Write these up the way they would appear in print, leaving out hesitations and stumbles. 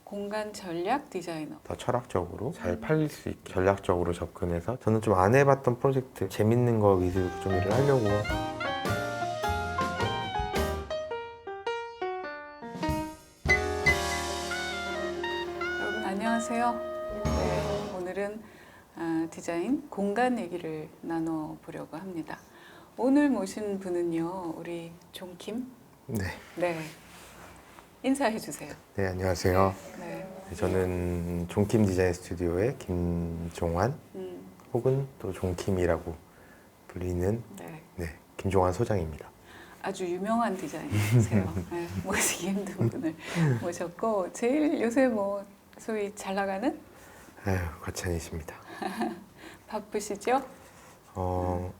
공간 전략 디자이너. 더 철학적으로 잘 팔릴 수 있게 전략적으로 접근해서 저는 좀 안 해봤던 프로젝트 재밌는 거 위주로 좀 일을 하려고. 여러분 안녕하세요. 네, 오늘은 디자인 공간 얘기를 나눠보려고 합니다. 오늘 모신 분은요, 우리 종킴. 네. 네, 인사해 주세요. 네, 안녕하세요. 네, 저는 종킴 디자인 스튜디오의 김종환 혹은 또 종킴이라고 불리는 네, 김종환 소장입니다. 아주 유명한 디자이너세요. 네, 모시기 힘든 분을 모셨고 제일 요새 뭐 소위 잘 나가는 아유, 과찬이십니다. 바쁘시죠?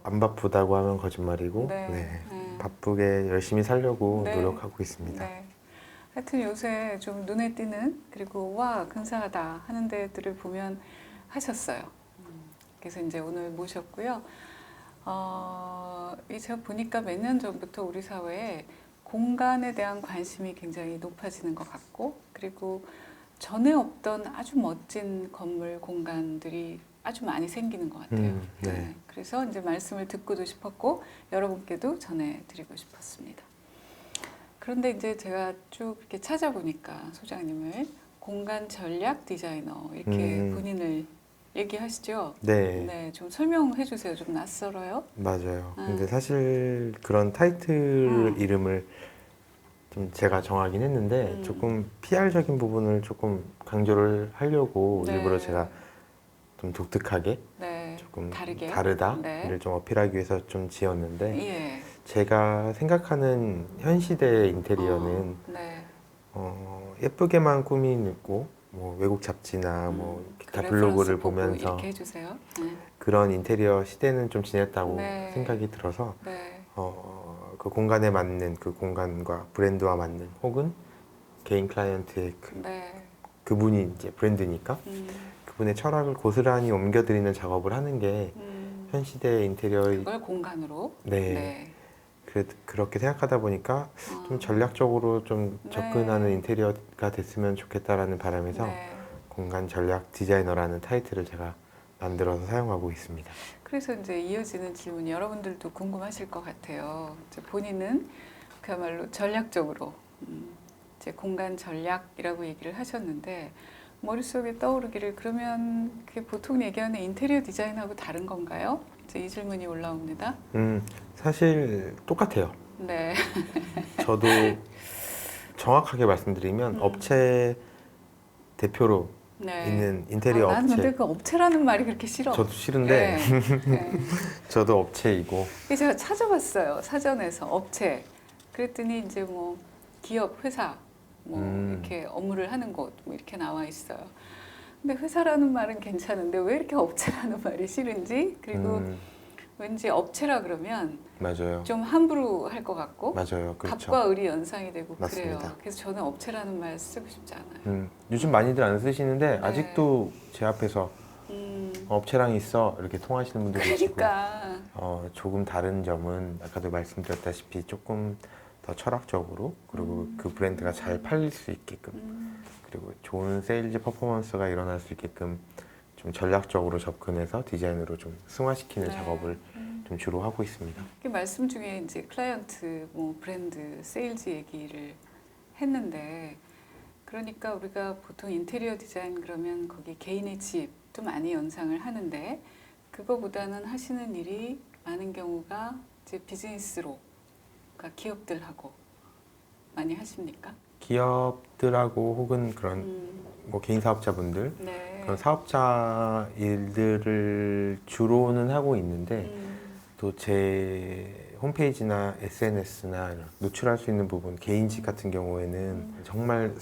안 바쁘다고 하면 거짓말이고 네. 바쁘게 열심히 살려고 네. 노력하고 있습니다. 네. 하여튼 요새 좀 눈에 띄는 그리고 와 근사하다 하는 데들을 보면 하셨어요. 그래서 이제 오늘 모셨고요. 제가 보니까 몇 년 전부터 우리 사회에 공간에 대한 관심이 굉장히 높아지는 것 같고, 그리고 전에 없던 아주 멋진 건물 공간들이 아주 많이 생기는 것 같아요. 네. 그래서 이제 말씀을 듣고도 싶었고 여러분께도 전해드리고 싶었습니다. 그런데 이제 제가 쭉 이렇게 찾아보니까 소장님을 공간 전략 디자이너 이렇게 본인을 얘기하시죠? 네. 네, 좀 설명해 주세요. 좀 낯설어요? 맞아요. 근데 사실 그런 타이틀 이름을 좀 제가 정하긴 했는데 조금 PR적인 부분을 조금 강조를 하려고 네. 일부러 제가 좀 독특하게 네, 조금 다르게. 다르다를 네. 좀 어필하기 위해서 좀 지었는데 예. 제가 생각하는 현 시대의 인테리어는 네. 예쁘게만 꾸미고 뭐 외국 잡지나 뭐 기타 블로그를 레퍼런스 보고 보면서 이렇게 해주세요. 그런 인테리어 시대는 좀 지났다고 네. 생각이 들어서 네. 그 공간에 맞는 그 공간과 브랜드와 맞는 혹은 개인 클라이언트의 네. 그분이 이제 브랜드니까 그분의 철학을 고스란히 옮겨드리는 작업을 하는 게 현 시대의 인테리어의 그걸 공간으로. 네. 그렇게 생각하다 보니까 좀 전략적으로 좀 네. 접근하는 인테리어가 됐으면 좋겠다라는 바람에서 네. 공간 전략 디자이너라는 타이틀을 제가 만들어서 사용하고 있습니다. 그래서 이제 이어지는 질문이 여러분들도 궁금하실 것 같아요. 이제 본인은 그야말로 전략적으로 이제 공간 전략이라고 얘기를 하셨는데 머릿속에 떠오르기를 그러면 그게 보통 얘기하는 인테리어 디자인하고 다른 건가요? 이제 이 질문이 올라옵니다. 사실 똑같아요. 네. 저도 정확하게 말씀드리면 업체 대표로 네. 있는 인테리어 난 업체. 근데 그 업체라는 말이 그렇게 싫어. 저도 싫은데 네. 저도 업체이고 그래서 제가 찾아봤어요. 사전에서 업체. 그랬더니 이제 뭐 기업, 회사 뭐 이렇게 업무를 하는 곳 뭐 이렇게 나와 있어요. 근데 회사라는 말은 괜찮은데 왜 이렇게 업체라는 말이 싫은지, 그리고 왠지 업체라 그러면 맞아요. 좀 함부로 할 것 같고 맞아요. 그렇죠. 갑과 을이 연상이 되고 맞습니다. 그래요. 그래서 저는 업체라는 말 쓰고 싶지 않아요. 요즘 많이들 안 쓰시는데 네. 아직도 제 앞에서 업체랑 있어 이렇게 통하시는 분들이 그러니까 계시고 조금 다른 점은 아까도 말씀드렸다시피 조금 더 철학적으로 그리고 그 브랜드가 잘 팔릴 수 있게끔 그리고 좋은 세일즈 퍼포먼스가 일어날 수 있게끔 좀 전략적으로 접근해서 디자인으로 좀 승화시키는 네. 작업을 좀 주로 하고 있습니다. 그 말씀 중에 이제 클라이언트, 뭐 브랜드, 세일즈 얘기를 했는데, 그러니까 우리가 보통 인테리어 디자인 그러면 거기 개인의 집도 많이 연상을 하는데, 그거보다는 하시는 일이 많은 경우가 이제 비즈니스로, 그러니까 기업들하고 많이 하십니까? 기업들하고 혹은 그런 뭐 개인 사업자분들 네. 그런 사업자 일들을 주로는 하고 있는데 또 제 홈페이지나 SNS나 노출할 수 있는 부분 개인집 같은 경우에는 정말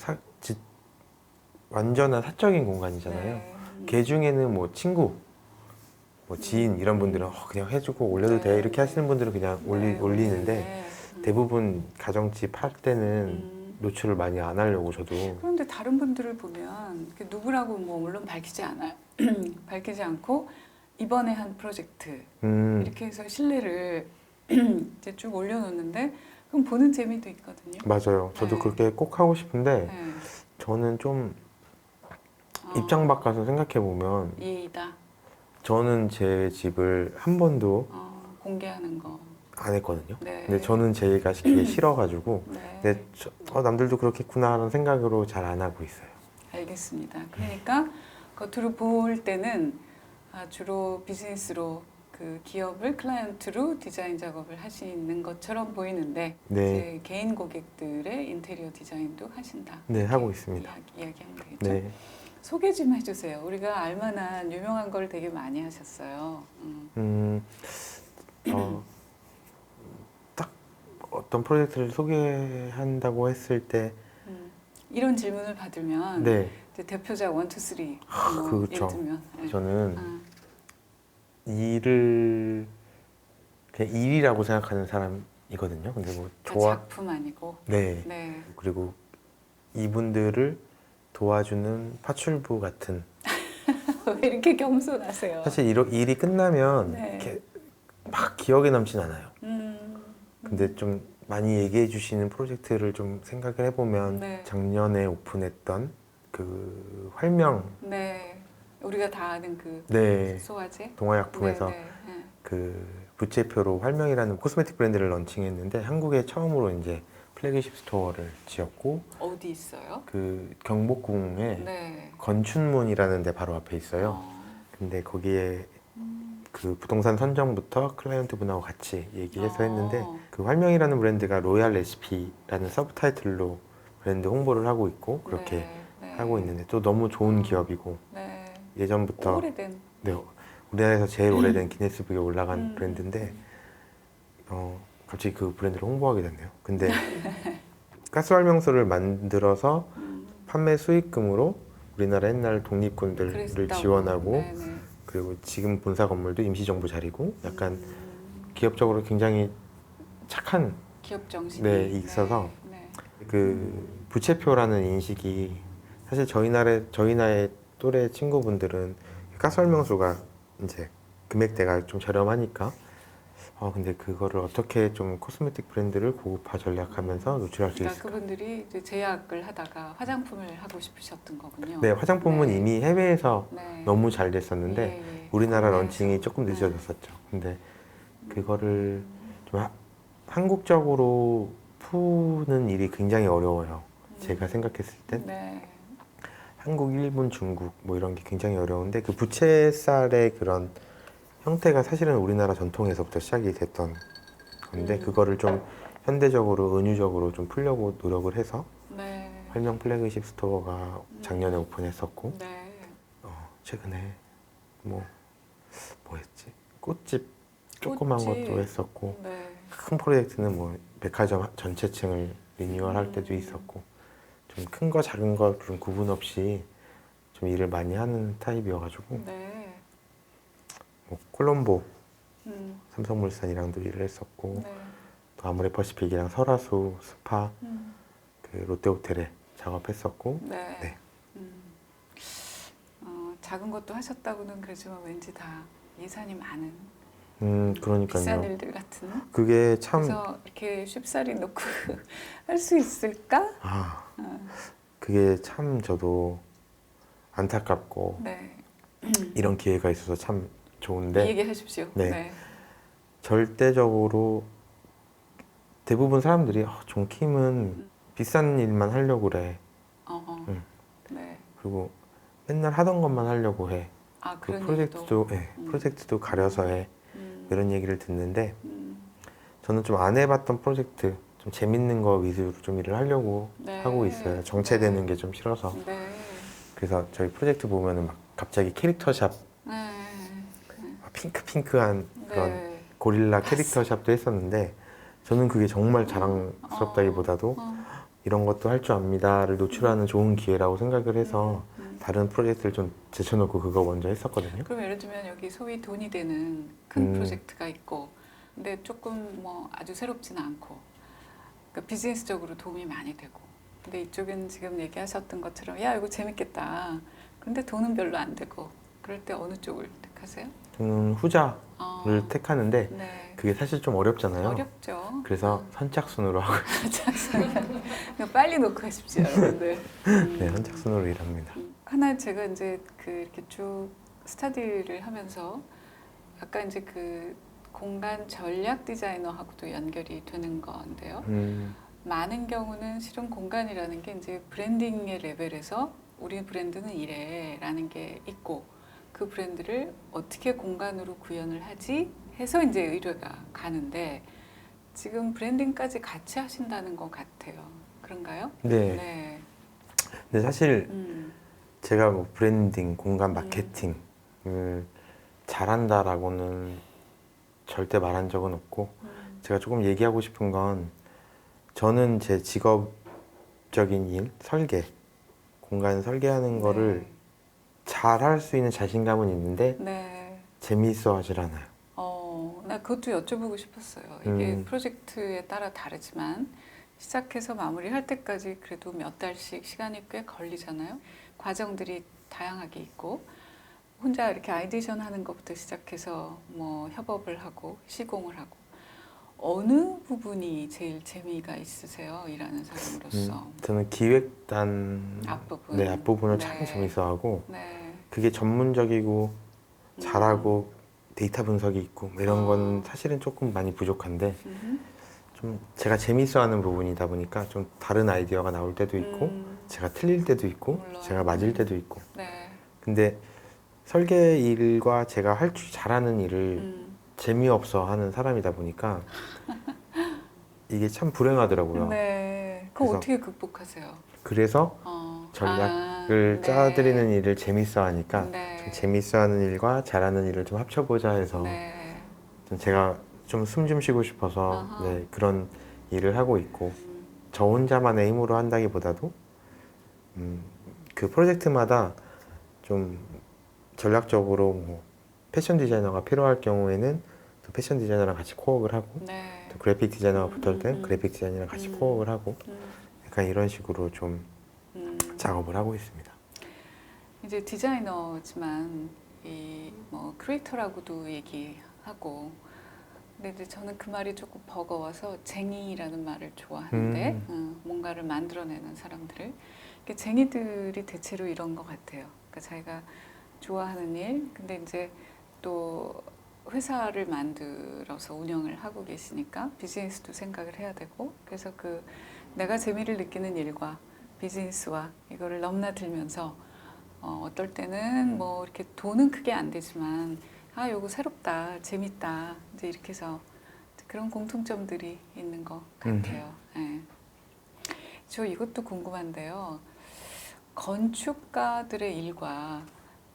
완전한 사적인 공간이잖아요. 네. 걔 중에는 뭐 친구, 뭐 지인 이런 분들은 그냥 해주고 올려도 돼 이렇게 하시는 분들은 그냥 올리는데 대부분 가정집 할 때는 노출을 많이 안 하려고 저도. 그런데 다른 분들을 보면 누구라고 뭐 물론 밝히지 않아요. 밝히지 않고 이번에 한 프로젝트 이렇게 해서 신뢰를 이제 쭉 올려놓는데 그럼 보는 재미도 있거든요. 맞아요. 저도 네. 그렇게 꼭 하고 싶은데 네. 저는 좀 입장 바꿔서 생각해 보면 예의다. 저는 제 집을 한 번도 공개하는 거. 안 했거든요. 네. 근데 저는 제가 시키기 싫어가지고 네. 근데 남들도 그렇겠구나라는 생각으로 잘 안 하고 있어요. 알겠습니다. 그러니까 겉으로 볼 때는 주로 비즈니스로 그 기업을 클라이언트로 디자인 작업을 하시는 것처럼 보이는데 네. 이제 개인 고객들의 인테리어 디자인도 하신다. 네, 하고 있습니다. 이야기하면 되겠죠. 네. 소개 좀 해주세요. 우리가 알만한 유명한 걸 되게 많이 하셨어요. 딱 어떤 프로젝트를 소개한다고 했을 때 이런 질문을 받으면 네. 이제 대표자 1, 2, 3 그렇죠. 예를 들면 네. 저는 일을 그냥 일이라고 생각하는 사람이거든요. 근데 뭐 작품 아니고 네. 네. 그리고 이분들을 도와주는 파출부 같은 왜 이렇게 겸손하세요? 사실 일이 끝나면 네. 이렇게 막 기억에 남진 않아요. 근데 좀 많이 얘기해 주시는 프로젝트를 좀 생각을 해보면 네. 작년에 오픈했던 그 활명 네. 우리가 다 아는 그 네. 소화제 동화약품에서 네, 네. 그 부채표로 활명이라는 코스메틱 브랜드를 런칭했는데 한국에 처음으로 이제 플래그십 스토어를 지었고 어디 있어요? 그 경복궁에 네. 건춘문이라는 데 바로 앞에 있어요. 근데 거기에 그 부동산 선정부터 클라이언트 분하고 같이 얘기해서 했는데 그 활명이라는 브랜드가 로얄 레시피라는 서브타이틀로 브랜드 홍보를 하고 있고 그렇게 네, 네. 하고 있는데 또 너무 좋은 기업이고 네. 예전부터 오래된 네, 우리나라에서 제일 오래된 기네스북에 올라간 음. 브랜드인데 갑자기 그 브랜드를 홍보하게 됐네요. 근데 가스활명수를 만들어서 판매 수익금으로 우리나라 옛날 독립군들을 그랬다고. 지원하고 네네. 그리고 지금 본사 건물도 임시정부 자리고 약간 기업적으로 굉장히 착한 기업 정신이 네, 있어서 네. 그 부채표라는 인식이 사실 저희 나의 또래 친구분들은 가스활명수가 이제 금액대가 좀 저렴하니까 근데 그거를 어떻게 좀 코스메틱 브랜드를 고급화 전략하면서 노출할 수 그러니까 있을까? 그분들이 이제 제약을 하다가 화장품을 하고 싶으셨던 거군요. 네, 화장품은 네. 이미 해외에서 네. 너무 잘 됐었는데 예, 예. 우리나라 국내에서. 런칭이 조금 네. 늦어졌었죠. 근데 그거를 좀 한국적으로 푸는 일이 굉장히 어려워요. 제가 생각했을 땐 네. 한국, 일본, 중국 뭐 이런 게 굉장히 어려운데 그 부채살의 그런 형태가 사실은 우리나라 전통에서부터 시작이 됐던 건데 그거를 좀 현대적으로 은유적으로 좀 풀려고 노력을 해서 네. 활명 플래그십 스토어가 작년에 오픈했었고 네. 최근에 뭐 했지? 꽃집 조그만 꽃집. 것도 했었고 네. 큰 프로젝트는 뭐 백화점 전체층을 리뉴얼할 때도 있었고 좀 큰 거 작은 거 그런 구분 없이 좀 일을 많이 하는 타입이어가지고 네. 뭐 콜롬보 음. 삼성물산이랑도 일을 했었고 네. 또 아모레퍼시픽이랑 설화수 스파 음. 그 롯데호텔에 작업했었고 네. 네. 작은 것도 하셨다고는 그러지만 왠지 다 예산이 많은 비싼 그러니까요. 일들 같은. 그게 참 그래서 이렇게 쉽사리 놓고 할 수 있을까? 그게 참 저도 안타깝고 네. 이런 기회가 있어서 참 좋은데 얘기하십시오. 네. 절대적으로 대부분 사람들이 존킴은 비싼 일만 하려고 그래. 네. 그리고 맨날 하던 것만 하려고 해. 그 그런 프로젝트도 얘기도. 프로젝트도 가려서 해. 이런 얘기를 듣는데 음. 저는 좀 안 해봤던 프로젝트 좀 재밌는 거 위주로 좀 일을 하려고 네. 하고 있어요. 정체되는 게 좀 싫어서. 네. 그래서 저희 프로젝트 보면은 막 갑자기 캐릭터샵 네. 핑크한 그런 네. 고릴라 캐릭터샵도 했었는데 저는 그게 정말 자랑스럽다기보다도 이런 것도 할 줄 압니다를 노출하는 좋은 기회라고 생각을 해서 다른 프로젝트를 좀 제쳐놓고 그거 먼저 했었거든요. 그럼 예를 들면 여기 소위 돈이 되는 큰 프로젝트가 있고 근데 조금 뭐 아주 새롭지는 않고 그러니까 비즈니스적으로 도움이 많이 되고 근데 이쪽은 지금 얘기하셨던 것처럼 야 이거 재밌겠다 근데 돈은 별로 안 되고 그럴 때 어느 쪽을 택하세요? 저는 후자를 택하는데 네. 그게 사실 좀 어렵잖아요. 어렵죠. 그래서 선착순으로 하고 그냥 빨리 놓고 하십시오 여러분들. 네, 선착순으로 일합니다. 하나 제가 이제 그 이렇게 쭉 스터디를 하면서 아까 이제 그 공간 전략 디자이너하고도 연결이 되는 건데요. 많은 경우는 실은 공간이라는 게 이제 브랜딩의 레벨에서 우리 브랜드는 이래라는 게 있고 그 브랜드를 어떻게 공간으로 구현을 하지 해서 이제 의뢰가 가는데 지금 브랜딩까지 같이 하신다는 것 같아요. 그런가요? 네. 네. 근데 사실 음, 제가 뭐 브랜딩, 공간 마케팅을 잘한다라고는 절대 말한 적은 없고 제가 조금 얘기하고 싶은 건 저는 제 직업적인 일, 설계, 공간 설계하는 거를 잘할 수 있는 자신감은 있는데 네. 재미있어 하질 않아요. 나 그것도 여쭤보고 싶었어요. 이게 음. 프로젝트에 따라 다르지만 시작해서 마무리할 때까지 그래도 몇 달씩 시간이 꽤 걸리잖아요. 과정들이 다양하게 있고 혼자 이렇게 아이디션 하는 것부터 시작해서 뭐 협업을 하고 시공을 하고 어느 부분이 제일 재미가 있으세요? 일하는 사람으로서. 저는 기획단 앞부분. 네, 앞부분을 네. 참 재밌어하고 네. 그게 전문적이고 잘하고 데이터 분석이 있고 뭐 이런 건 사실은 조금 많이 부족한데 좀 제가 재밌어하는 부분이다 보니까 좀 다른 아이디어가 나올 때도 있고 제가 틀릴 때도 있고 물론. 제가 맞을 때도 있고 네. 근데 설계 일과 제가 할 줄 잘하는 일을 재미없어 하는 사람이다 보니까 이게 참 불행하더라고요. 네. 그거 그래서- 어떻게 극복하세요? 그래서 전략을 짜드리는 일을 재밌어 하니까 네. 좀 재밌어 하는 일과 잘하는 일을 좀 합쳐보자 해서 네. 좀 제가 좀 숨 좀 쉬고 싶어서 아하. 네, 그런 일을 하고 있고 저 혼자만의 힘으로 한다기보다도 그 프로젝트마다 좀 전략적으로 뭐 패션 디자이너가 필요할 경우에는 또 패션 디자이너랑 같이 코업을 하고 네. 또 그래픽 디자이너가 붙을 땐 그래픽 디자이너랑 같이 코업을 하고 약간 이런 식으로 좀 작업을 하고 있습니다. 이제 디자이너지만 이 뭐 크리에이터라고도 얘기하고 근데 이제 저는 그 말이 조금 버거워서 쟁이라는 말을 좋아하는데 뭔가를 만들어내는 사람들을 이게 쟁이들이 대체로 이런 것 같아요. 그러니까 자기가 좋아하는 일 근데 이제 또 회사를 만들어서 운영을 하고 계시니까 비즈니스도 생각을 해야 되고 그래서 그 내가 재미를 느끼는 일과 비즈니스와 이거를 넘나들면서 어떨 때는 뭐 이렇게 돈은 크게 안 되지만 아 요거 새롭다 재밌다 이제 이렇게 해서 그런 공통점들이 있는 것 같아요. 네. 저 이것도 궁금한데요. 건축가들의 일과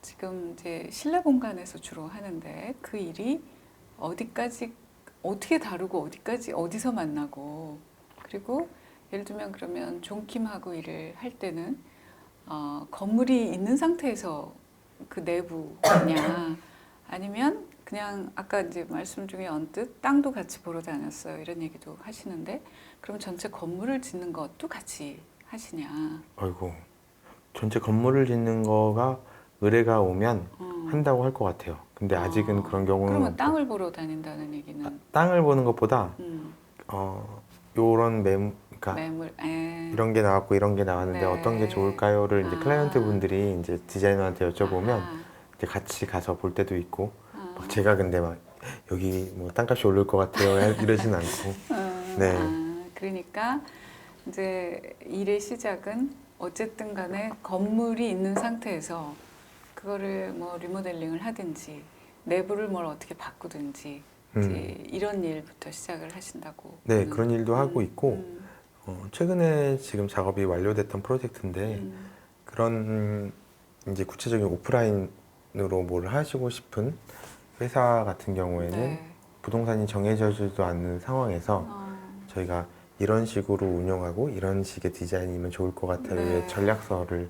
지금 이제 실내 공간에서 주로 하는데 그 일이 어디까지 어떻게 다루고 어디까지 어디서 만나고 그리고 예를 들면 그러면 존킴하고 일을 할 때는 건물이 있는 상태에서 그 내부냐 아니면 그냥 아까 이제 말씀 중에 언뜻 땅도 같이 보러 다녔어요 이런 얘기도 하시는데 그럼 전체 건물을 짓는 것도 같이 하시냐? 아이고 전체 건물을 짓는 거가 의뢰가 오면 한다고 할 것 같아요. 근데 아직은 그런 경우는 그러면 없고 땅을 보러 다닌다는 얘기는 땅을 보는 것보다 요런 그러니까 매물 이런 게 나왔고 이런 게 나왔는데 네. 어떤 게 좋을까요를 이제 클라이언트 분들이 이제 디자이너한테 여쭤보면 아하. 이제 같이 가서 볼 때도 있고 막 제가 근데 막 여기 뭐 땅값이 오를 것 같아요 이러진 않고 네. 그러니까 이제 일의 시작은 어쨌든 간에 건물이 있는 상태에서 그거를 뭐 리모델링을 하든지 내부를 뭘 어떻게 바꾸든지 이제 이런 일부터 시작을 하신다고. 네 그런 일도 하고 있고 최근에 지금 작업이 완료됐던 프로젝트인데 그런 이제 구체적인 오프라인으로 뭘 하시고 싶은 회사 같은 경우에는 네. 부동산이 정해져지도 않는 상황에서 저희가 이런 식으로 운영하고 이런 식의 디자인이면 좋을 것 같아요. 네. 전략서를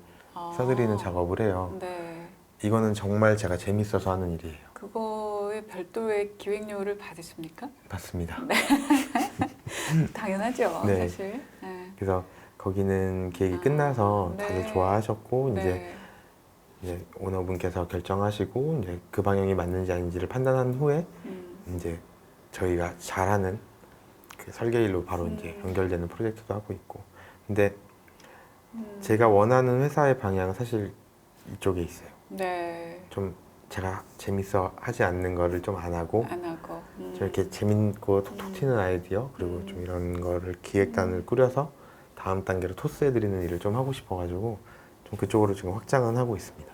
써드리는 작업을 해요. 네. 이거는 정말 제가 재밌어서 하는 일이에요. 그거에 별도의 기획료를 받으십니까? 맞습니다. 당연하죠, 네. 사실. 네. 그래서 거기는 계획이 끝나서 네. 다들 좋아하셨고 네. 이제 오너분께서 결정하시고 이제 그 방향이 맞는지 아닌지를 판단한 후에 이제 저희가 잘하는 그 설계일로 바로 이제 연결되는 프로젝트도 하고 있고 근데 제가 원하는 회사의 방향은 사실 이쪽에 있어요. 네. 좀 제가 재밌어 하지 않는 거를 좀 안 하고 안 하고. 좀 이렇게 재밌고 톡톡 튀는 아이디어 그리고 좀 이런 거를 기획단을 꾸려서 다음 단계로 토스해드리는 일을 좀 하고 싶어가지고 좀 그쪽으로 지금 확장은 하고 있습니다.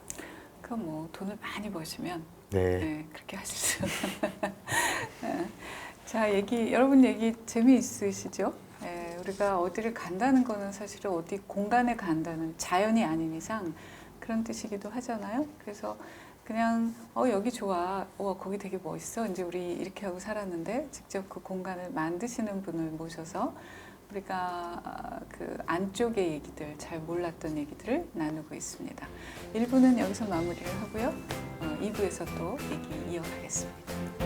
그럼 뭐 돈을 많이 버시면 네. 네, 그렇게 하실 수. 자, 여러분 얘기 재미있으시죠? 예, 우리가 어디를 간다는 거는 사실은 어디 공간에 간다는 자연이 아닌 이상 그런 뜻이기도 하잖아요. 그래서 그냥 여기 좋아, 거기 되게 멋있어. 이제 우리 이렇게 하고 살았는데 직접 그 공간을 만드시는 분을 모셔서 우리가 그 안쪽의 얘기들, 잘 몰랐던 얘기들을 나누고 있습니다. 1부는 여기서 마무리를 하고요. 2부에서 또 얘기 이어가겠습니다.